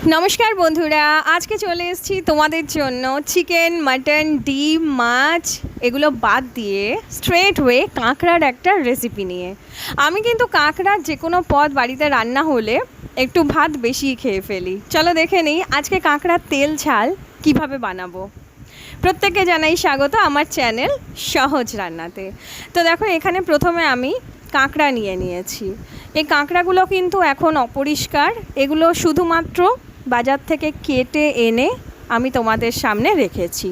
নমস্কার বন্ধুরা, আজকে চলে এসেছি তোমাদের জন্য চিকেন, মাটন, ডিম, মাছ এগুলো বাদ দিয়ে স্ট্রেট ওয়ে কাঁকড়ার একটা রেসিপি নিয়ে। আমি কিন্তু কাঁকড়ার যে কোনো পদ বাড়িতে রান্না হলে একটু ভাত বেশি খেয়ে ফেলি। চলো দেখে নিই আজকে কাঁকড়ার তেল ঝাল কিভাবে বানাবো। প্রত্যেককে জানাই স্বাগত আমার চ্যানেল সহজ রান্নাতে। তো দেখো এখানে প্রথমে আমি কাঁকড়া নিয়েছি। এই কাঁকড়াগুলো কিন্তু এখন অপরিষ্কার, এগুলো শুধুমাত্র বাজার থেকে কেটে এনে আমি তোমাদের সামনে রেখেছি।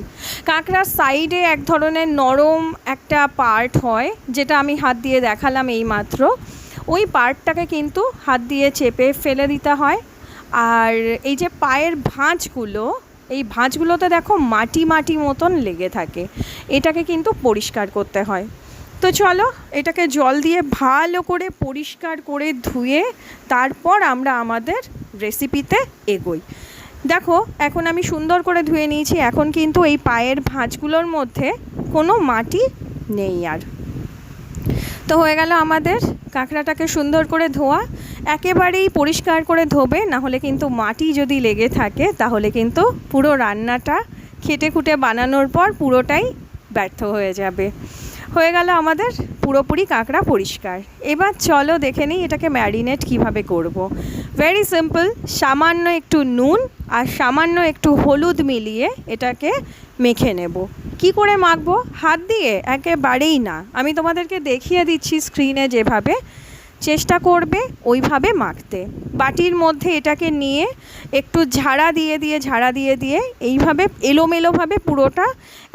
কাঁকড়ার সাইডে এক ধরনের নরম একটা পার্ট হয়, যেটা আমি হাত দিয়ে দেখালাম এইমাত্র। ওই পার্টটাকে কিন্তু হাত দিয়ে চেপে ফেলে দিতে হয়। আর এই যে পায়ের ভাঁজগুলো, এই ভাঁজগুলোতে দেখো মাটি মাটি মতন লেগে থাকে, এটাকে কিন্তু পরিষ্কার করতে হয়। তো চলো এটাকে জল দিয়ে ভালো করে পরিষ্কার করে ধুয়ে তারপর আমরা আমাদের রেসিপিতে এগোই। দেখো এখন আমি সুন্দর করে ধুয়ে নিয়েছি, এখন কিন্তু এই পায়ের ভাঁজগুলোর মধ্যে কোনো মাটি নেই আর। তো হয়ে গেল আমাদের কাঁকড়াটাকে সুন্দর করে ধোয়া। একেবারেই পরিষ্কার করে ধোবে, না হলে কিন্তু মাটি যদি লেগে থাকে তাহলে কিন্তু পুরো রান্নাটা খেটে খুঁটে বানানোর পর পুরোটাই ব্যর্থ হয়ে যাবে। হয়ে গেল আমাদের পুরোপুরি কাঁকড়া পরিষ্কার। এবার চলো দেখে নিই এটাকে ম্যারিনেট কিভাবে করব। ভেরি সিম্পল, সামান্য একটু নুন আর সামান্য একটু হলুদ মিলিয়ে এটাকে মেখে নেব। কি করে মাখবো? হাত দিয়ে একেবারেই না, আমি তোমাদেরকে দেখিয়ে দিচ্ছি স্ক্রিনে, যেভাবে চেষ্টা করবে ওইভাবে মাখতে। বাটির মধ্যে এটাকে নিয়ে একটু ঝাড়া দিয়ে দিয়ে এইভাবে এলোমেলোভাবে পুরোটা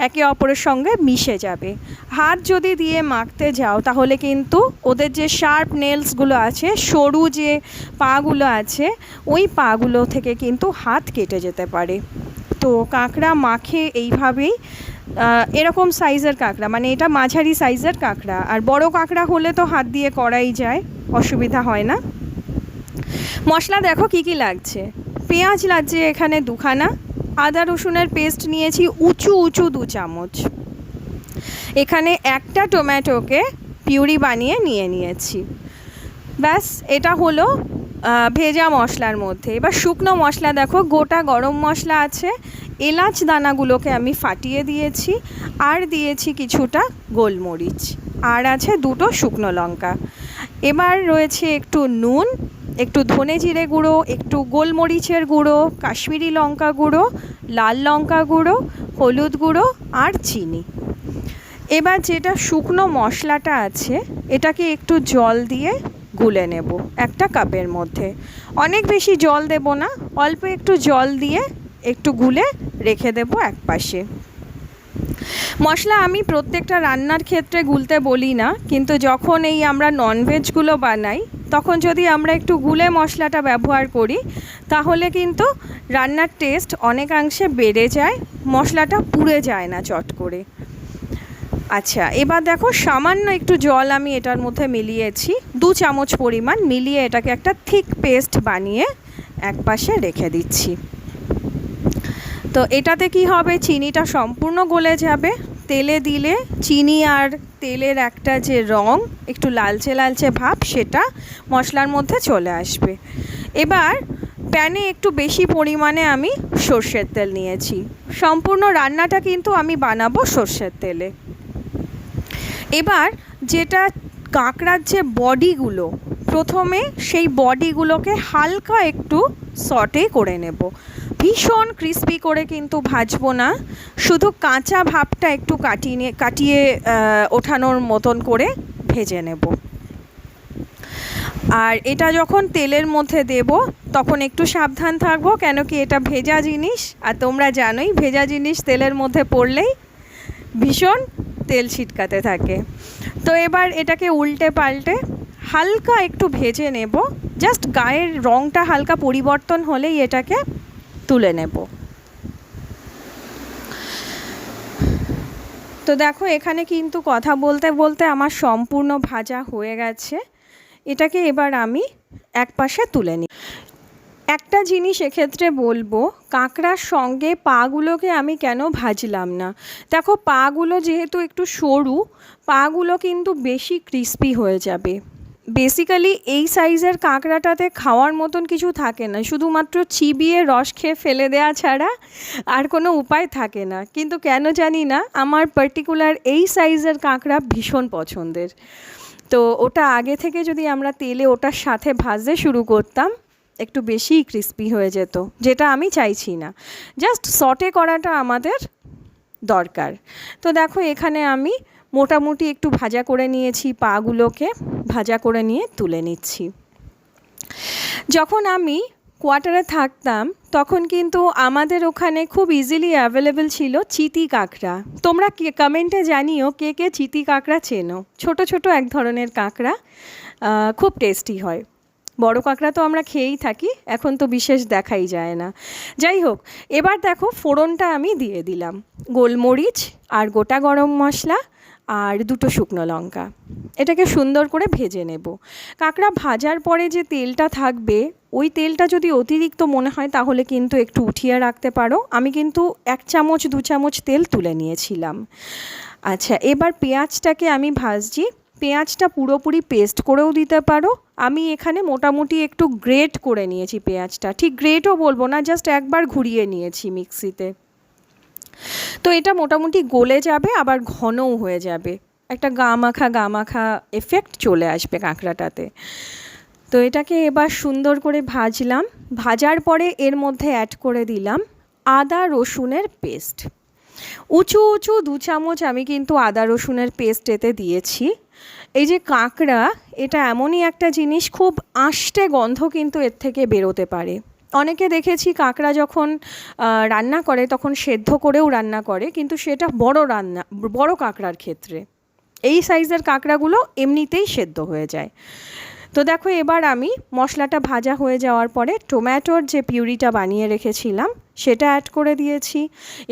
একে অপরের সঙ্গে মিশে যাবে। হাত যদি দিয়ে মাখতে যাও তাহলে কিন্তু ওদের যে শার্প নেলসগুলো আছে, সরু যে পাগুলো আছে, ওই পাগুলো থেকে কিন্তু হাত কেটে যেতে পারে। তো কাঁকড়া মাখে এইভাবেই। এরকম সাইজের কাঁকড়া, মানে এটা মাঝারি সাইজের কাঁকড়া, আর বড় কাঁকড়া হলে তো হাত দিয়ে করাই যায়, অসুবিধা হয় না। মশলা দেখো কি কি লাগছে। পেঁয়াজ লাগছে এখানে দুখানা, আদা রসুনের পেস্ট নিয়েছি উঁচু 2 চামচ। এখানে একটা টমেটোকে পিউরি বানিয়ে নিয়েছি। ব্যাস, এটা হলো ভেজা মশলার মধ্যে। এবার শুকনো মশলা দেখো, গোটা গরম মশলা আছে, এলাচ দানাগুলোকে আমি ফাটিয়ে দিয়েছি, আর দিয়েছি কিছুটা গোলমরিচ, আর আছে 2টো শুকনো লঙ্কা। এবার রয়েছে একটু নুন, একটু ধনে জিরে গুঁড়ো, একটু গোলমরিচের গুঁড়ো, কাশ্মীরি লঙ্কা গুঁড়ো, লাল লঙ্কা গুঁড়ো, হলুদ গুঁড়ো আর চিনি। এবার যেটা শুকনো মশলাটা আছে এটাকে একটু জল দিয়ে গুলে নেব একটা কাপের মধ্যে। অনেক বেশি জল দেব না, অল্প একটু জল দিয়ে একটু গুলে রেখে দেব একপাশে। মশলা আমি প্রত্যেকটা রান্নার ক্ষেত্রে গুলতে বলি না, কিন্তু যখন এই আমরা ননভেজগুলো বানাই তখন যদি আমরা একটু গুলে মশলাটা ব্যবহার করি তাহলে কিন্তু রান্নার টেস্ট অনেকাংশে বেড়ে যায়, মশলাটা পুড়ে যায় না চট করে। আচ্ছা, এবার দেখো সামান্য একটু জল আমি এটার মধ্যে মিলিয়েছি, 2 চামচ পরিমাণ মিলিয়ে এটাকে একটা থিক পেস্ট বানিয়ে একপাশে রেখে দিচ্ছি। তো এটাতে কি হবে, চিনিটা সম্পূর্ণ গলে যাবে। তেলে দিলে চিনি আর তেলের একটা যে রং, একটু লালচে লালচে ভাব, সেটা মশলার মধ্যে চলে আসবে। এবার প্যানে একটু বেশি পরিমাণে আমি সর্ষের তেল নিয়েছি। সম্পূর্ণ রান্নাটা কিন্তু আমি বানাবো সর্ষের তেলে। এবার যেটা কাঁকড়ার যে বডিগুলো, প্রথমে সেই বডিগুলোকে হালকা একটু সটে করে নেব। ভীষণ ক্রিস্পি করে কিন্তু ভাজবো না, শুধু কাঁচা ভাবটা একটু কাটিয়ে ওঠানোর মতন করে ভেজে নেব। আর এটা যখন তেলের মধ্যে দেব তখন একটু সাবধান থাকবো, কেন কি এটা ভেজা জিনিস, আর তোমরা জানোই ভেজা জিনিস তেলের মধ্যে পড়লেই ভীষণ তেল ছিটকাতে থাকে। তো এবার এটাকে উল্টে পাল্টে হালকা একটু ভেজে নেব, জাস্ট গায়ের রঙটা হালকা পরিবর্তন হলেই এটাকে তুলে নেব। তো দেখো এখানে কিন্তু কথা বলতে বলতে আমার সম্পূর্ণ ভাজা হয়ে গেছে। এটাকে এবার আমি একপাশে তুলে নিই। একটা জিনিস এক্ষেত্রে বলবো, কাঁকড়ার সঙ্গে পাগুলোকে আমি কেন ভাজলাম না। দেখো পাগুলো যেহেতু একটু সরু, পাগুলো কিন্তু বেশি ক্রিস্পি হয়ে যাবে। বেসিক্যালি এই সাইজের কাঁকড়াটাতে খাওয়ার মতন কিছু থাকে না, শুধুমাত্র চিবিয়ে রস খেয়ে ফেলে দেওয়া ছাড়া আর কোনো উপায় থাকে না। কিন্তু কেন জানি না আমার পার্টিকুলার এই সাইজের কাঁকড়া ভীষণ পছন্দের। তো ওটা আগে থেকে যদি আমরা তেলে ওটার সাথে ভাজতে শুরু করতাম একটু বেশিই ক্রিস্পি হয়ে যেত, যেটা আমি চাইছি না। জাস্ট সটে করাটা আমাদের দরকার। তো দেখো এখানে আমি মোটামুটি একটু ভাজা করে নিয়েছি, পাগুলোকে ভাজা করে নিয়ে তুলে নিচ্ছি। যখন আমি কোয়ার্টারে থাকতাম তখন কিন্তু আমাদের ওখানে খুব ইজিলি অ্যাভেলেবেল ছিল চিতি কাঁকড়া। তোমরা কমেন্টে জানিও কে কে চিতি কাঁকড়া চেনো। ছোট ছোট এক ধরনের কাঁকড়া, খুব টেস্টি হয়। বড় কাঁকড়া তো আমরা খেয়েই থাকি, এখন তো বিশেষ দেখাই যায় না। যাই হোক, এবার দেখো ফোড়নটা আমি দিয়ে দিলাম, গোলমরিচ আর গোটা গরম মশলা আর 2টো শুকনো লঙ্কা। এটাকে সুন্দর করে ভেজে নেব। কাঁকড়া ভাজার পরে যে তেলটা থাকবে, ওই তেলটা যদি অতিরিক্ত মনে হয় তাহলে কিন্তু একটু উঠিয়ে রাখতে পারো। আমি কিন্তু 1 চামচ 2 চামচ তেল তুলে নিয়েছিলাম। আচ্ছা, এবার পেঁয়াজটাকে আমি ভাজছি। পেঁয়াজটা পুরোপুরি পেস্ট করেও দিতে পারো, আমি এখানে মোটামুটি একটু গ্রেট করে নিয়েছি পেঁয়াজটা। ঠিক গ্রেটও বলবো না, জাস্ট একবার ঘুরিয়ে নিয়েছি মিক্সিতে। তো এটা মোটামুটি গলে যাবে, আবার ঘনও হয়ে যাবে, একটা গা মাখা এফেক্ট চলে আসবে কাঁকড়াটাতে। তো এটাকে এবার সুন্দর করে ভাজলাম। ভাজার পরে এর মধ্যে অ্যাড করে দিলাম আদা রসুনের পেস্ট। উঁচু 2 চামচ আমি কিন্তু আদা রসুনের পেস্ট এতে দিয়েছি। এই যে কাঁকড়া, এটা এমনই একটা জিনিস, খুব আষ্টে গন্ধ কিন্তু এর থেকে বেরোতে পারে। অনেকে দেখেছি কাঁকড়া যখন রান্না করে তখন সেদ্ধ করেও রান্না করে, কিন্তু সেটা বড় কাঁকড়ার ক্ষেত্রে। এই সাইজের কাঁকড়াগুলো এমনিতেই সেদ্ধ হয়ে যায়। তো দেখো এবার আমি মশলাটা ভাজা হয়ে যাওয়ার পরে টমেটোর যে পিউরিটা বানিয়ে রেখেছিলাম সেটা অ্যাড করে দিয়েছি।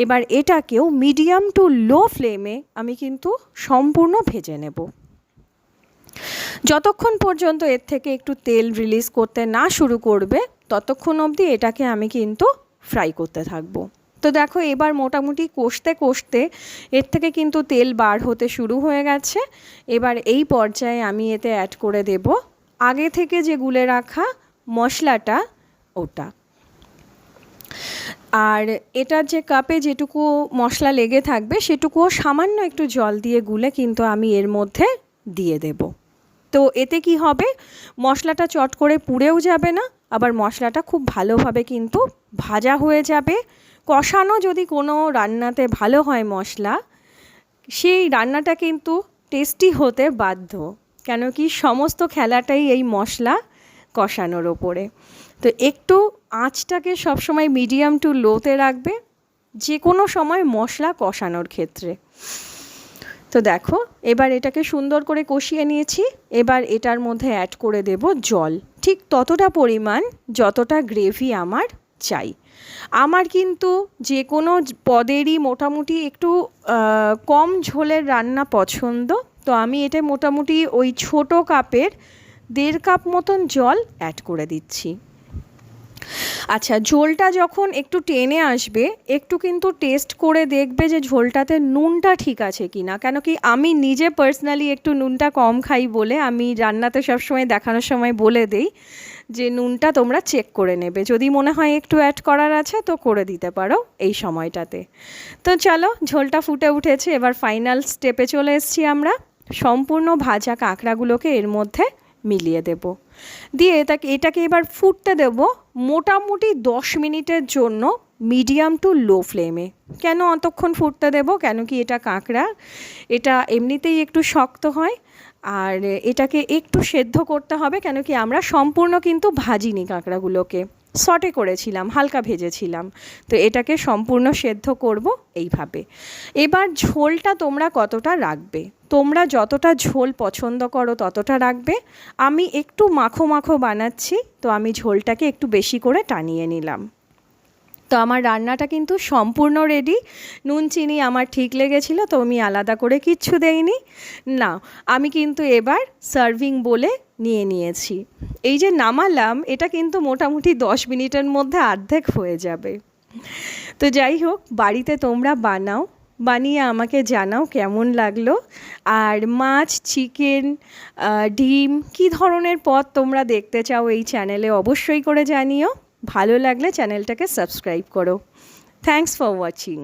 এবার এটাকেও মিডিয়াম টু লো ফ্লেমে আমি কিন্তু সম্পূর্ণ ভেজে নেব, যতক্ষণ পর্যন্ত এর থেকে একটু তেল রিলিজ করতে না শুরু করবে ততক্ষণ অবধি এটাকে আমি কিন্তু ফ্রাই করতে থাকবো। তো দেখো এবার মোটামুটি কষতে কষতে এর থেকে কিন্তু তেল বার হতে শুরু হয়ে গেছে। এবার এই পর্যায়ে আমি এতে অ্যাড করে দেব আগে থেকে যে গুলে রাখা মশলাটা, ওটা। আর এটার যে কাপে যেটুকু মশলা লেগে থাকবে সেটুকুও সামান্য একটু জল দিয়ে গুলে কিন্তু আমি এর মধ্যে দিয়ে দেব। তো এতে কি হবে, মশলাটা চট করে পুড়েও যাবে না, আবার মশলাটা খুব ভালোভাবে কিন্তু ভাজা হয়ে যাবে। কষানো যদি কোনো রান্নাতে ভালো হয় মশলা, সেই রান্নাটা কিন্তু টেস্টি হতে বাধ্য, কেন কি সমস্ত খেলাটাই এই মশলা কষানোর ওপরে। তো একটু আঁচটাকে সবসময় মিডিয়াম টু লোতে রাখবে যে কোনো সময় মশলা কষানোর ক্ষেত্রে। তো দেখো এবার এটাকে সুন্দর করে কষিয়ে নিয়েছি। এবার এটার মধ্যে অ্যাড করে দেব জল, ঠিক ততটা পরিমাণ যতটা গ্রেভি আমার চাই। আমার কিন্তু যে কোনো পদেরই মোটামুটি একটু কম ঝোলের রান্না পছন্দ। তো আমি এটা মোটামুটি ওই ছোটো কাপের 1.5 কাপ মতন জল অ্যাড করে দিচ্ছি। আচ্ছা, ঝোলটা যখন একটু টেনে আসবে একটু কিন্তু টেস্ট করে দেখবে যে ঝোলটাতে নুনটা ঠিক আছে কি না, কেন কি আমি নিজে পার্সোনালি একটু নুনটা কম খাই বলে আমি রান্নাতে সবসময় দেখানোর সময় বলে দেই যে নুনটা তোমরা চেক করে নেবে, যদি মনে হয় একটু অ্যাড করার আছে তো করে দিতে পারো এই সময়টাতে। তো চলো, ঝোলটা ফুটে উঠেছে, এবার ফাইনাল স্টেপে চলে এসেছি আমরা। সম্পূর্ণ ভাজা কাঁকড়াগুলোকে এর মধ্যে মিলিয়ে দেব, দিয়ে এটাকে এবার ফুটতে দেব মোটামুটি 10 মিনিটের জন্য মিডিয়াম টু লো ফ্লেমে। কেন অতক্ষণ ফুটতে দেব, কেন কি এটা কাঁকড়া, এটা এমনিতেই একটু শক্ত হয়, আর এটাকে একটু সেদ্ধ করতে হবে, কেন কি আমরা সম্পূর্ণ কিন্তু ভাজিনি কাঁকড়াগুলোকে, সটে করেছিলাম, হালকা ভেজেছিলাম। তো এটাকে সম্পূর্ণ সেদ্ধ করব এইভাবে। এবার ঝোলটা তোমরা কতটা রাখবে, তোমরা যতটা ঝোল পছন্দ করো ততটা রাখবে। আমি একটু মাখো মাখো বানাচ্ছি, তো আমি ঝোলটাকে একটু বেশি করে টানিয়ে নিলাম। তো আমার রান্নাটা কিন্তু সম্পূর্ণ রেডি। নুন চিনি আমার ঠিক লেগেছিলো, তো আমি আলাদা করে কিচ্ছু দেইনি না। আমি কিন্তু এবার সার্ভিং বলে নিয়ে নিয়েছি। এই যে নামালাম, এটা কিন্তু মোটামুটি 10 মিনিটের মধ্যে অর্ধেক হয়ে যাবে। তো যাই হোক, বাড়িতে তোমরা বানাও, বানিয়ে আমাকে জানাও কেমন লাগলো। আর মাছ, চিকেন, ডিম কী ধরনের পদ তোমরা দেখতে চাও এই চ্যানেলে অবশ্যই করে জানিও। ভালো লাগলে চ্যানেলটাকে সাবস্ক্রাইব করো। Thanks for watching.